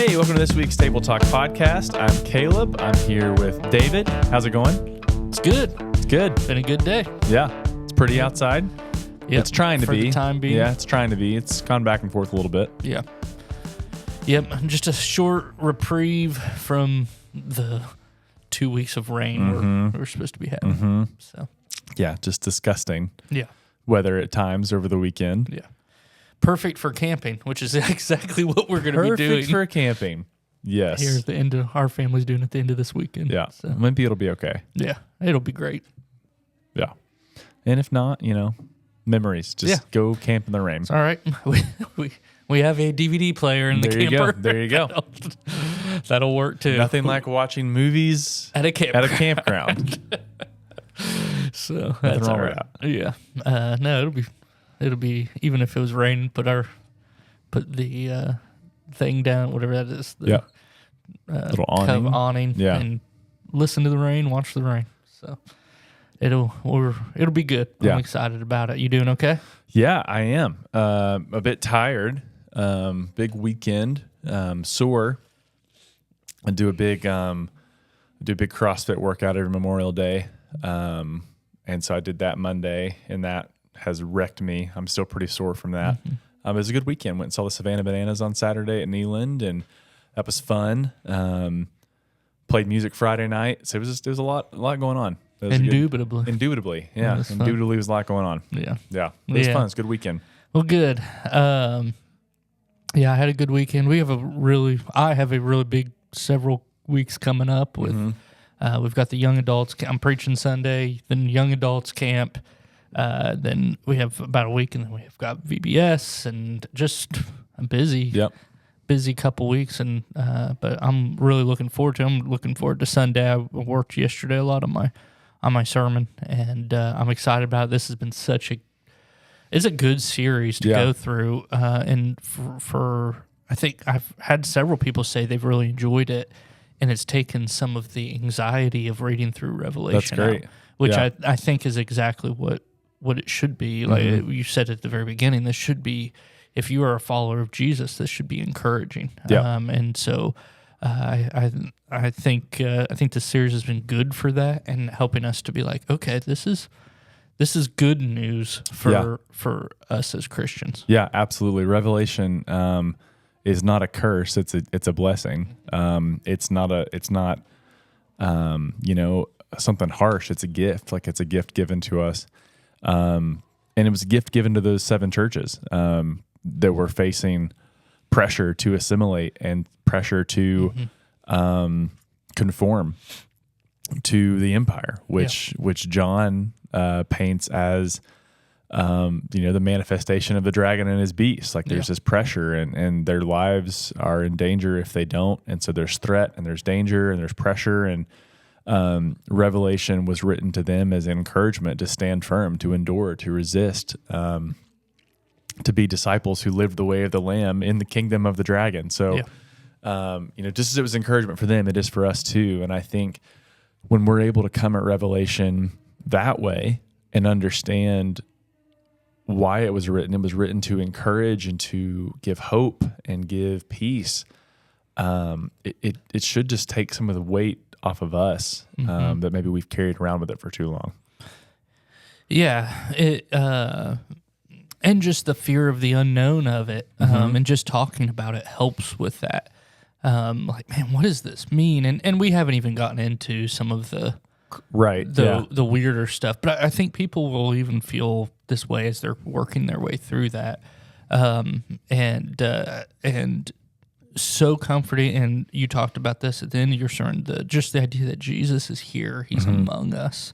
Hey, welcome to this week's Table Talk podcast. I'm Caleb. I'm here with David. How's it going? It's good. It's good. Been a good day. Yeah, it's pretty outside. Yep. It's trying to For be. the time being. Yeah, it's trying to be. It's gone back and forth a little bit. Yeah. Yep. Just a short reprieve from the 2 weeks of rain we're supposed to be having. So. Yeah, just disgusting. Yeah. Weather at times over the weekend. Yeah. Perfect for camping, which is exactly what we're going to be doing. Perfect for camping. Yes. Here at the end of our family's doing at the end of this weekend. Yeah. So. Maybe it'll be okay. Yeah. It'll be great. Yeah. And if not, memories. Just go camp in the rain. It's all right. We have a DVD player in the camper. There you go. That'll work too. Nothing like watching movies at a campground. So that's all right. Yeah. No, it'll be even if it was raining, put the thing down, whatever that is. The, little awning. Awning. Yeah. And listen to the rain, watch the rain. So it'll be good. I'm excited about it. You doing okay? Yeah, I am. A bit tired. Big weekend. Sore. I do a big CrossFit workout every Memorial Day. And so I did that Monday, and that has wrecked me. I'm still pretty sore from that. It was a good weekend. Went and saw the Savannah Bananas on Saturday at Neyland, and that was fun. Played music Friday night, so it was a lot going on. Indubitably, yeah. Indubitably was a lot going on. Yeah. It was fun. It's a good weekend. Well, good. I had a good weekend. I have a really big several weeks coming up with. We've got the young adults. I'm preaching Sunday. Then young adults camp. Then we have about a week, and then we've got VBS, and just I'm busy. Yep. Busy couple weeks, and but I'm really looking forward to. I'm looking forward to Sunday. I worked yesterday a lot on my sermon, and I'm excited about it. This has been it's a good series to go through, and for I think I've had several people say they've really enjoyed it. And it's taken some of the anxiety of reading through Revelation. That's great. Which I think is exactly what it should be. Like you said at the very beginning, this should be, if you are a follower of Jesus, this should be encouraging. Yeah. And so I think this series has been good for that and helping us to be like, okay, this is good news for us as Christians. Yeah, absolutely. Revelation is not a curse. It's a blessing. It's not something harsh. It's a gift. Like it's a gift given to us. And it was a gift given to those 7 churches that were facing pressure to assimilate and pressure to conform to the empire, which John paints as the manifestation of the dragon and his beast. Like there's this pressure and their lives are in danger if they don't. And so there's threat and there's danger and there's pressure. And Revelation was written to them as encouragement to stand firm, to endure, to resist, to be disciples who lived the way of the Lamb in the kingdom of the dragon. So, just as it was encouragement for them, it is for us too. And I think when we're able to come at Revelation that way and understand why it was written to encourage and to give hope and give peace. It should just take some of the weight off of us that maybe we've carried around with it for too long. Yeah, and just the fear of the unknown of it, and just talking about it helps with that. Like, man, what does this mean? And we haven't even gotten into some of the weirder stuff, but I think people will even feel this way as they're working their way through that, and so comforting. And you talked about this at the end of your sermon, just the idea that Jesus is here, He's among us,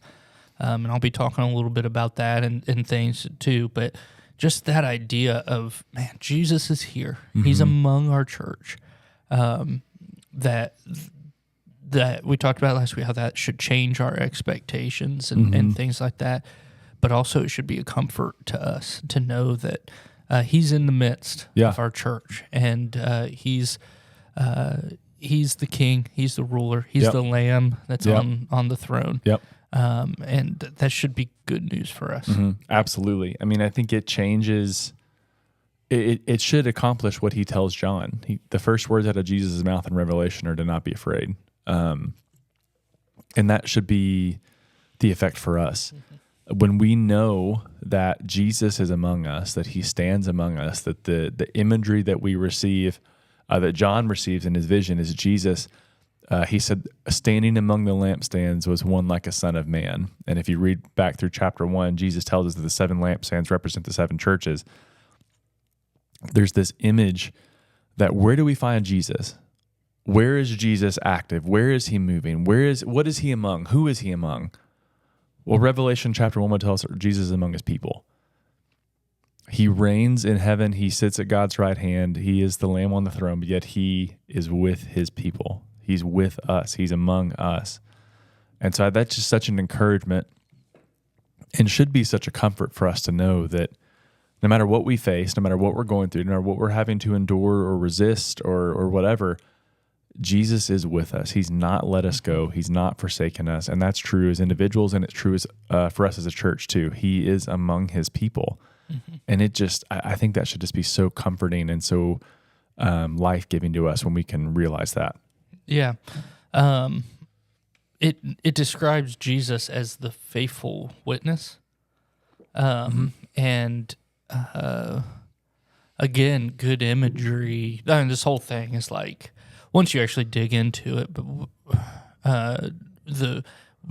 and I'll be talking a little bit about that and things too. But just that idea of, man, Jesus is here, He's among our church, that we talked about last week, how that should change our expectations and things like that. But also it should be a comfort to us to know that He's in the midst of our church, and He's the King, He's the ruler, He's the Lamb that's on the throne. And that should be good news for us. Absolutely. I mean, I think it changes it should accomplish what he tells John. The first words out of Jesus' mouth in Revelation are to not be afraid. And that should be the effect for us. When we know that Jesus is among us, that he stands among us, that the imagery that we receive, that John receives in his vision is Jesus. He said, standing among the lampstands was one like a son of man. And if you read back through chapter 1, Jesus tells us that the 7 lampstands represent the 7 churches. There's this image that where do we find Jesus? Where is Jesus active? Where is he moving? What is he among? Who is he among? Well, Revelation chapter 1 would tell us Jesus is among his people. He reigns in heaven. He sits at God's right hand. He is the Lamb on the throne, but yet he is with his people. He's with us. He's among us. And so that's just such an encouragement and should be such a comfort for us to know that no matter what we face, no matter what we're going through, no matter what we're having to endure or resist or whatever, Jesus is with us. He's not let us go. He's not forsaken us. And that's true as individuals, and it's true as, for us as a church too. He is among his people. Mm-hmm. And I think that should just be so comforting and so life-giving to us when we can realize that. Yeah. It describes Jesus as the faithful witness. And again, good imagery. I mean, this whole thing is like, once you actually dig into it, but the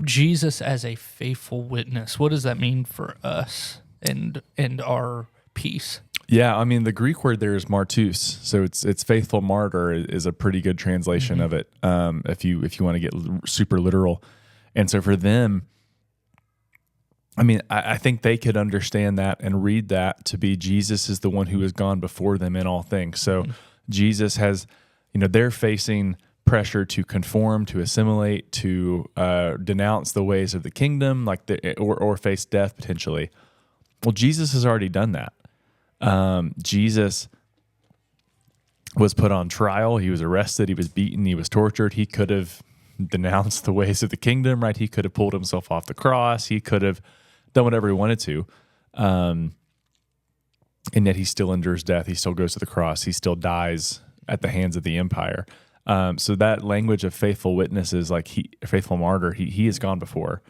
Jesus as a faithful witness, what does that mean for us and our peace? Yeah, I mean, the Greek word there is martus, so it's faithful martyr is a pretty good translation of it. If you want to get super literal, and so for them, I mean, I think they could understand that and read that to be Jesus is the one who has gone before them in all things. So Jesus has, they're facing pressure to conform, to assimilate, to denounce the ways of the kingdom, or face death potentially. Well, Jesus has already done that. Jesus was put on trial. He was arrested. He was beaten. He was tortured. He could have denounced the ways of the kingdom, right? He could have pulled himself off the cross. He could have done whatever he wanted to. And yet he still endures death. He still goes to the cross. He still dies at the hands of the empire. So that language of faithful witnesses, faithful martyr, he has gone before.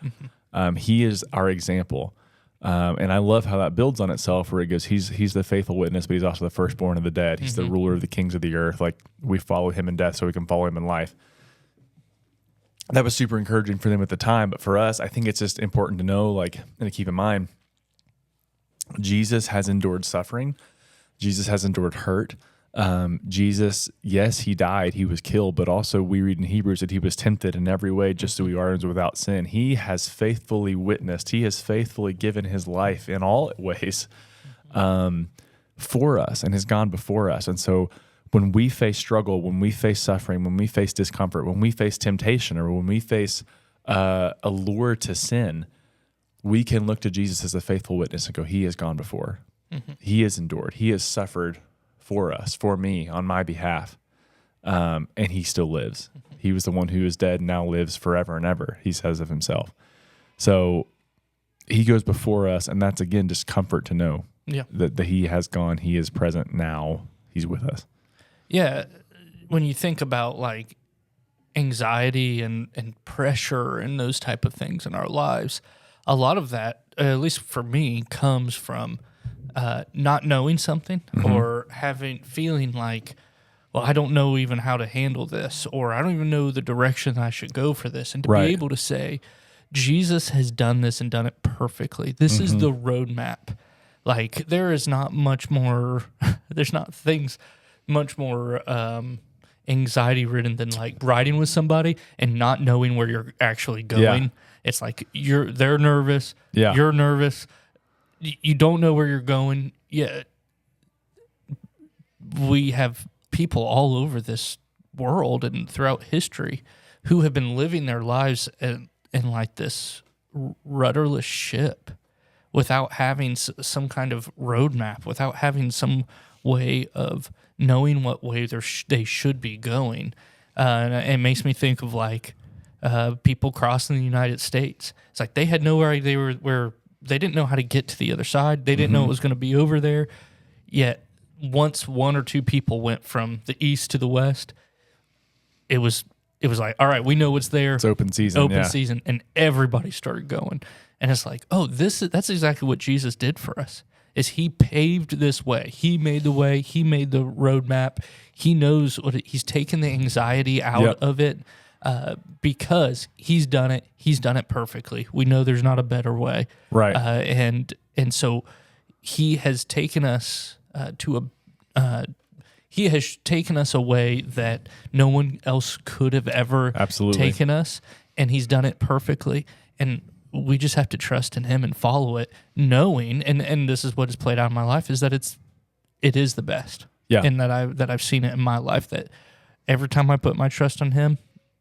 He is our example. And I love how that builds on itself, where it goes, he's the faithful witness, but he's also the firstborn of the dead. He's the ruler of the kings of the earth. Like, we follow him in death so we can follow him in life. That was super encouraging for them at the time. But for us, I think it's just important to know, and to keep in mind, Jesus has endured suffering. Jesus has endured hurt. Jesus, yes, he died, he was killed, but also we read in Hebrews that he was tempted in every way just so we are without sin. He has faithfully witnessed. He has faithfully given his life in all ways for us and has gone before us. And so when we face struggle, when we face suffering, when we face discomfort, when we face temptation, or when we face a lure to sin, we can look to Jesus as a faithful witness and go, he has gone before. He has endured. He has suffered for us, for me, on my behalf, and he still lives. He was the one who is dead and now lives forever and ever, he says of himself. So he goes before us, and that's, again, just comfort to know that he has gone, he is present now, he's with us. Yeah, when you think about anxiety and pressure and those type of things in our lives, a lot of that, at least for me, comes from not knowing something or feeling like, well, I don't know even how to handle this, or I don't even know the direction I should go for this. And to be able to say, Jesus has done this and done it perfectly. This is the roadmap. There is not much more, there's not things much more anxiety ridden than riding with somebody and not knowing where you're actually going. Yeah. It's they're nervous, you're nervous, you don't know where you're going. Yeah, we have people all over this world and throughout history who have been living their lives in this rudderless ship without having some kind of roadmap, without having some way of knowing what way they should be going. And it makes me think of people crossing the United States. It's they had no idea where they didn't know how to get to the other side. They didn't know it was going to be over there. Yet once one or two people went from the east to the west, it was like, all right, we know what's there. It's open season. Season, and everybody started going. And it's like, oh, that's exactly what Jesus did for us. Is he paved this way? He made the way. He made the roadmap. He knows he's taken the anxiety out of it because he's done it. He's done it perfectly. We know there's not a better way, Right? And so he has taken us he has taken us a way that no one else could have ever taken us, and he's done it perfectly. And we just have to trust in him and follow it, knowing, and this is what has played out in my life, is that it is the best. Yeah. And that I've seen it in my life, that every time I put my trust on him,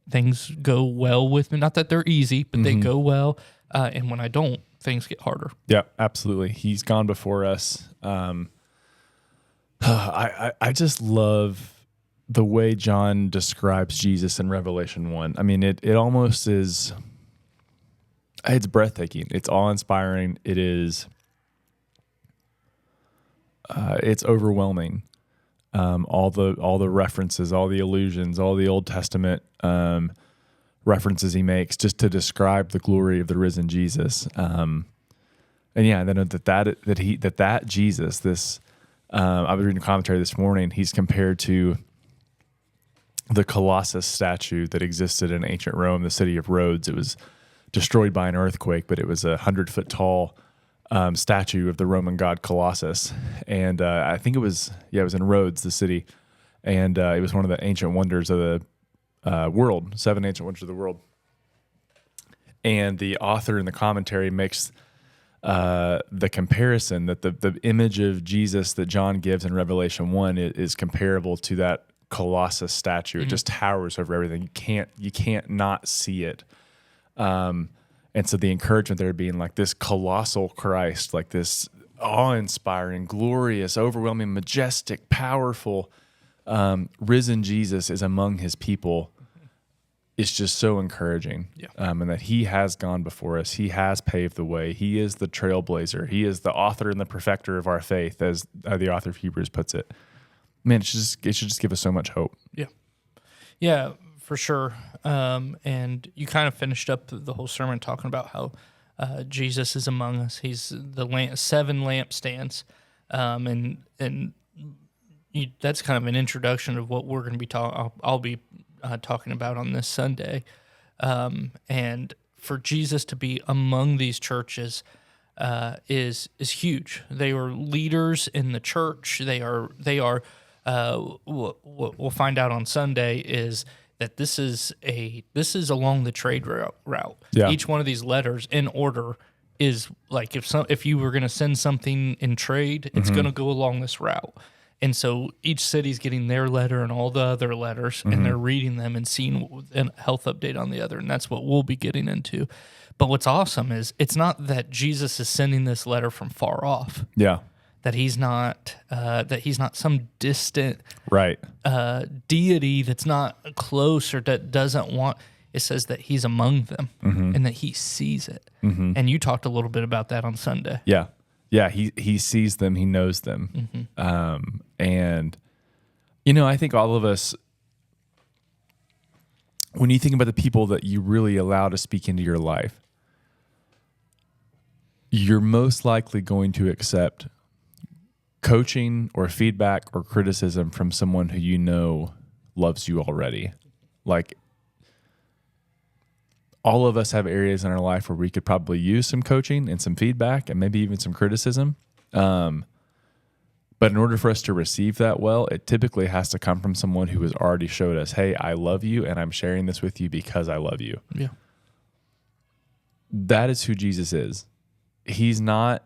things go well with me. Not that they're easy, but they go well. And when I don't, things get harder. Yeah, absolutely. He's gone before us. I just love the way John describes Jesus in Revelation 1. I mean, it almost is, it's breathtaking. It's awe-inspiring. It is, it's overwhelming. All the references, all the allusions, all the Old Testament references he makes just to describe the glory of the risen Jesus. And yeah, then that Jesus, this, I was reading a commentary this morning. He's compared to the Colossus statue that existed in ancient Rome, the city of Rhodes. It was destroyed by an earthquake, but it was 100-foot tall statue of the Roman god Colossus. And I think it was in Rhodes, the city. And it was one of the ancient wonders of the world, 7 ancient wonders of the world. And the author in the commentary makes the comparison that the image of Jesus that John gives in Revelation 1 is comparable to that Colossus statue. It just towers over everything. You can't not see it. And so the encouragement there being like this colossal Christ, like this awe-inspiring, glorious, overwhelming, majestic, powerful, risen Jesus is among his people. It's just so encouraging. Yeah. And that he has gone before us. He has paved the way. He is the trailblazer. He is the author and the perfecter of our faith, as the author of Hebrews puts it. Man, it should just give us so much hope. Yeah. Yeah, for sure. And you kind of finished up the whole sermon talking about how Jesus is among us. He's the 7 lampstands. And that's kind of an introduction of what we're going to be talking. I'll be talking about on this Sunday. And for Jesus to be among these churches is huge. They are leaders in the church. They are. What we'll find out on Sunday is that this is along the trade route. Yeah. Each one of these letters in order is like if you were going to send something in trade, it's going to go along this route. And so each city's getting their letter and all the other letters, and they're reading them and seeing a health update on the other, and that's what we'll be getting into. But what's awesome is it's not that Jesus is sending this letter from far off. Yeah. That he's not some distant Right. deity that's not close or that doesn't want. It says that he's among them and that he sees it. And you talked a little bit about that on Sunday. Yeah. Yeah, he sees them, he knows them. And, I think all of us, when you think about the people that you really allow to speak into your life, you're most likely going to accept coaching or feedback or criticism from someone who you know loves you already. Like, all of us have areas in our life where we could probably use some coaching and some feedback and maybe even some criticism. But in order for us to receive that well, it typically has to come from someone who has already showed us, hey, I love you and I'm sharing this with you because I love you. Yeah. That is who Jesus is. He's not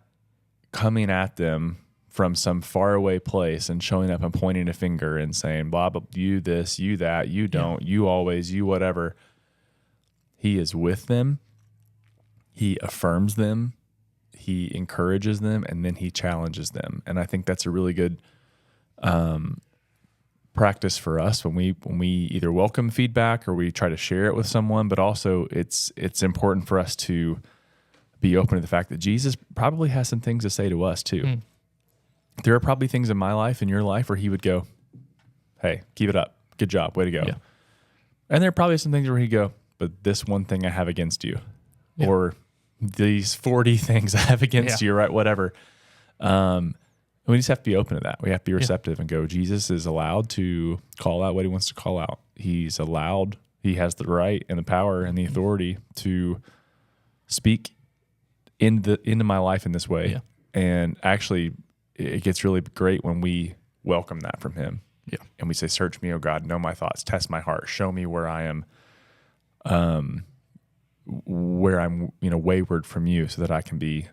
coming at them from some faraway place and showing up and pointing a finger and saying, blah, blah, you this, you that, you don't, you always, you whatever. He is with them. He affirms them. He encourages them, and then he challenges them. And I think that's a really good practice for us when we either welcome feedback or we try to share it with someone. But also, it's important for us to be open to the fact that Jesus probably has some things to say to us too. there are probably things in my life, in your life, where he would go, hey, keep it up. Good job. Way to go. Yeah. And there are probably some things where he'd go, but this one thing I have against you, or these 40 things I have against you, right? Whatever. We just have to be open to that. We have to be receptive and go, Jesus is allowed to call out what he wants to call out. He has the right and the power and the authority to speak into my life in this way. Yeah. And actually, it gets really great when we welcome that from him. Yeah. And we say, search me, O God, know my thoughts, test my heart, show me where I am, wayward from you, so that I can be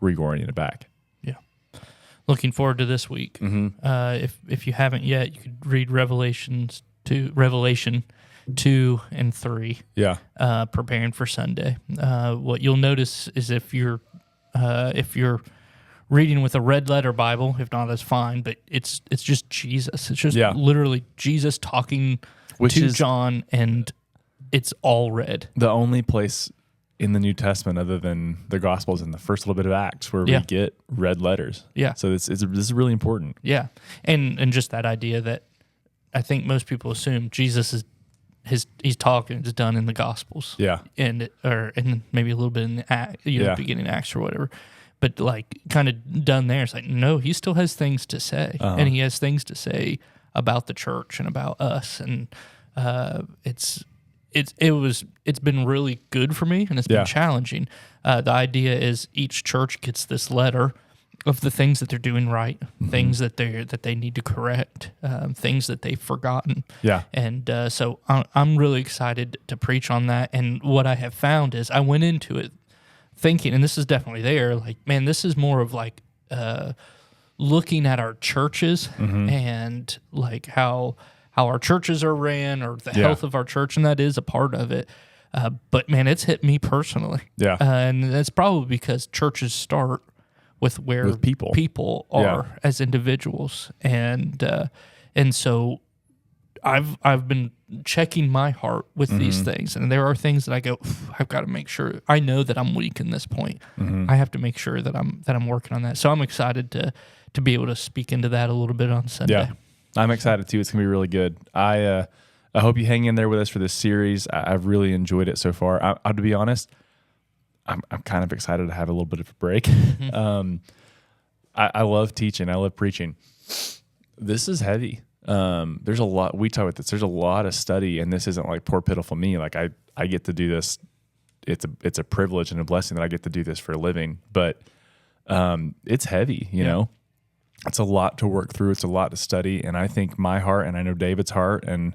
reoriented back. Yeah. Looking forward to this week. If you haven't yet, you could read Revelation 2 and 3. Yeah. Preparing for Sunday. What you'll notice is if you're reading with a red letter Bible, if not, that's fine. But it's just Jesus. It's just literally Jesus talking to John, and it's all red. The only place in the New Testament, other than the Gospels and the first little bit of Acts, where we get red letters. Yeah. So this is really important. Yeah, and just that idea that I think most people assume Jesus is he's talking is done in the Gospels. Yeah, and maybe a little bit in the beginning Acts or whatever. But like kind of done there. It's like, no, he still has things to say, and he has things to say about the church and about us, and it's been really good for me, and it's been challenging. The idea is each church gets this letter of the things that they're doing right, things that they need to correct, things that they've forgotten. Yeah, and so I'm really excited to preach on that. And what I have found is I went into it thinking, and this is definitely there, like, man, this is more of like looking at our churches and like how our churches are ran, or the health of our church, and that is a part of it. But man, it's hit me personally. Yeah, and that's probably because churches start with people are as individuals, and so I've been checking my heart with these things, and there are things that I go, I've got to make sure. I know that I'm weak in this point. I have to make sure that I'm working on that. So I'm excited to be able to speak into that a little bit on Sunday. Yeah, I'm excited too. It's gonna be really good. I hope you hang in there with us for this series. I've really enjoyed it so far. To be honest, I'm kind of excited to have a little bit of a break. I love teaching. I love preaching. This is heavy. There's a lot. We talk about this. There's a lot of study, and this isn't like poor pitiful me. Like I get to do this. It's a privilege and a blessing that I get to do this for a living. But it's heavy. You know, it's a lot to work through. It's a lot to study. And I think my heart, and I know David's heart, and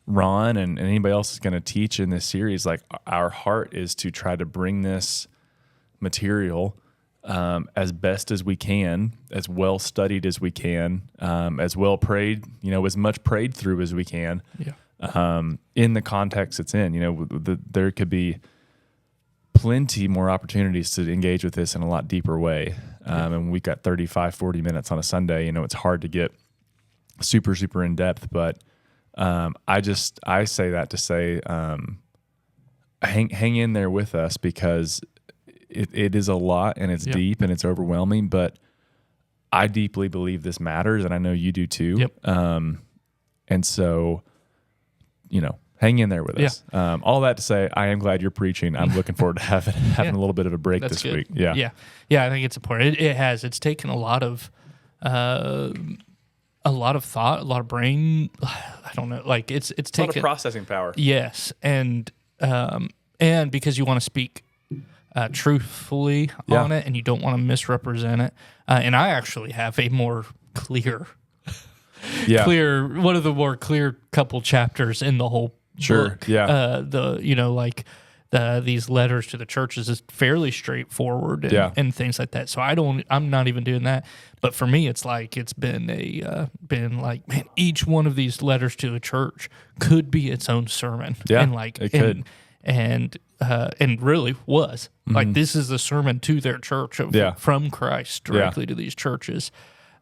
Ron, and anybody else is going to teach in this series, like our heart is to try to bring this material as best as we can, as well studied as we can, as well prayed, as much prayed through as we can, in the context it's in. There could be plenty more opportunities to engage with this in a lot deeper way. And we've got 35, 40 minutes on a Sunday. It's hard to get super, super in depth, but I say that to say, hang in there with us, because it is a lot, and it's deep, and it's overwhelming, but I deeply believe this matters, and I know you do too. Yep. And so, hang in there with us. All that to say, I am glad you're preaching. I'm looking forward to having a little bit of a break this week. Yeah. I think it's important. It's taken a lot of thought, a lot of brain. I don't know. Like it's taken a lot of processing power. Yes, and because you want to speak truthfully on it, and you don't want to misrepresent it. And I actually have a more clear, one of the more clear couple chapters in the whole book. Yeah. These letters to the churches is fairly straightforward and things like that. So I'm not even doing that. But for me, it's like it's been man, each one of these letters to a church could be its own sermon. Yeah, and it could. And really was. Like, this is the sermon to their church from Christ directly to these churches.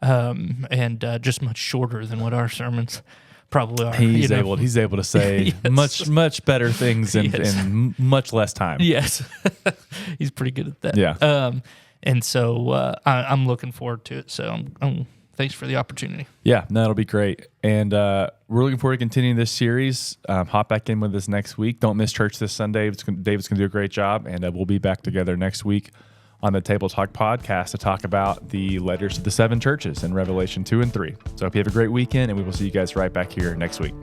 And just much shorter than what our sermons probably are. He's able to say much better things in much less time. Yes. He's pretty good at that. Yeah. And so I'm looking forward to it. So thanks for the opportunity. Yeah, no, that'll be great. And we're looking forward to continuing this series. Hop back in with us next week. Don't miss church this Sunday. David's going to do a great job. And we'll be back together next week on the Table Talk podcast to talk about the letters to the 7 churches in Revelation 2 and 3. So I hope you have a great weekend, and we will see you guys right back here next week.